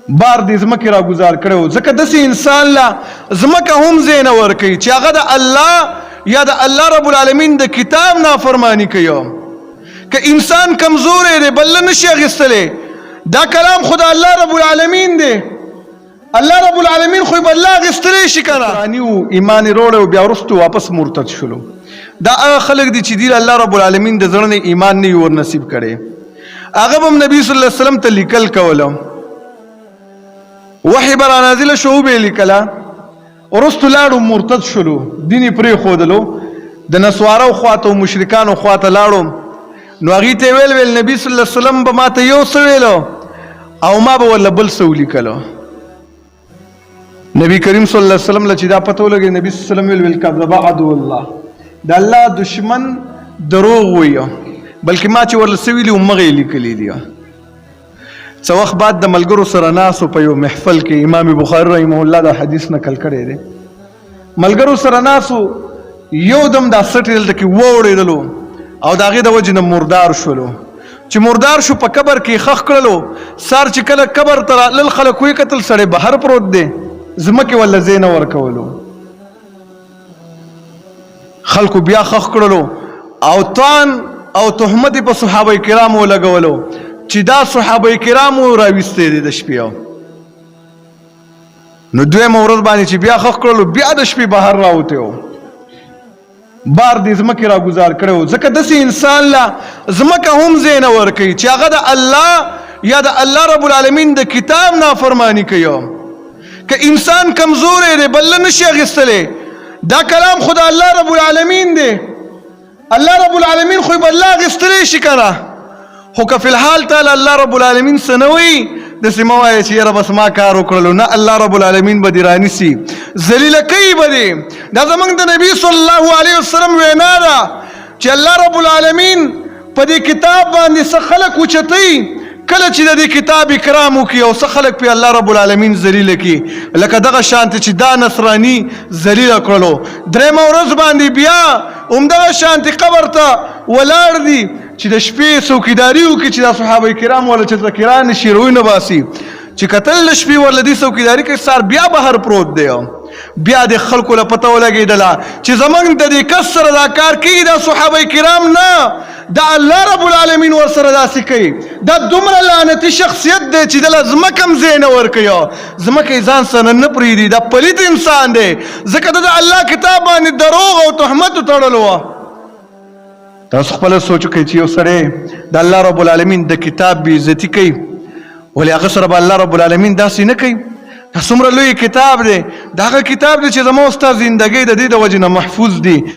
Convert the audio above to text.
بار دې ځمکې را ګزار کړی و. ځکه داسې انسان له ځمکه هم ځای نه ورکوي چې هغه د الله یا د الله رب العالمین د کتاب نافرمانی کوي. که انسان کمزوری دی بل نشي اخیستلی، دا کلام خو د الله رب العالمین دی، الله رب العالمین خو بل اخیستلی شي که نه. ایمان یې روړی و بیا وروسته واپس مرتد شلو. دا هغه خلک دي چې دوی الله رب العالمین د زړه نه ایمان نه وي ور نصیب کړی. هغه به هم نبي صلی الله علیه وسلم ته لیکل کوله، وحی به رانازله شو وبې یې لیکله، وروسته لاړو مرتد شلو، دین یې پرېښودلو، د نسوارو خواته او مشرکانو خواته لاړو. نو هغې ته یې ویل نبي صلی الله علیه وسلم به ما ته یو څه ویلو او ما به ورله بل څه ولیکلو. نبی کریم صلی الله علیه وسلم له چې دا پته ولګېد، نبي صلی الله علیه وسلم ویل کذب عدو الله، د الله دشمن دروغ وایي، بلکې ما چې ورله څه ویلي همغه یې لیکلي دي. څه وخت بعد د ملګرو سره ناستو په یو محفل کې، امام بخاري رحمه الله دا حدیث نقل کړی دی. ملګرو سره ناستو، یو دم دا سټ دلته کې واوړېدلو او د هغې د وجې نه مردار شولو. چې مردار شو په قبر کې خښ کړلو. سار چې کله قبر ته راتلل خلک ویې کتل سړی بهر پروت دی، ځمکې ورله ځای نه ورکولو. خلکو بیا خښ کړلو او طعن او تهمت په صحابه کرامو ولګولو چې دا صحابه کرامو راویستی دی د شپې. نو دویمه ورځ باندې چې بیا خښ کړلو، بیا د شپې بهر راوتی و، بار دې ځمکې را ګزار کړی و. ځکه داسې انسان له ځمکه هم ځای نه ورکوي چې هغه د الله یا د الله رب العالمین د کتاب نافرمانی کوي. که انسان کمزوری دی بل نشي اخیستلی، دا کلام خو د الله رب العالمین دی، الله رب العالمین خو بل اخیستلی شي که نه. خو که فی الحال تعالی الله رب العالمین څه نه وایي، داسې مه وایه چې یاره بس ما کار وکړلو. نه، الله رب العالمین به دې رانیسي، ذلیله کوي به دې. دا زموږ د نبي صلی الله علیه وسلم وینا ده چې الله رب العالمین په دې کتاب باندې څه خلک اوچتوي کله چې د دې کتاب اکرام وکړي، او څه خلک پې الله رب العالمین ذلیله کړي، لکه دغه شانتې چې دا نصراني ذلیله کړلو. درېیمه ورځ باندې بیا همدغه شانتې قبر ته ولاړ دي چې د شپې څوکیداري وکړي چې دا صحابه کرام ورله چېرته کران نشي روی نه باسي. چې کتل د شپې ورله دې څوکیداري کوي، سار بیا بهر پروت دی. بیا د خلکو له پته ولګېدله چې زموږ د دې کس سره دا کار کوي دا صحابه کرام نه، دا الله رب العالمین ورسره داسې کوي. دا دومره لعنتي شخصیت دی چې دله ځمکه هم ځای نه ورکوي، ځمکه یې ځان سره نه پرېږدي. دا پلیت انسان دی، ځکه د الله کتاب باندې دروغ او تهمت تړلو وه. تاسو خپله سوچ وکړئ چې یو سړی د الله رب العالمین د کتاب بې عزتي کوي، ولې هغه سره به الله رب العالمین داسې نه کوي؟ دا څومره لوی کتاب دی، دا هغه کتاب دی چې زما او ستا زندګۍ د دې د وجې نه محفوظ دی.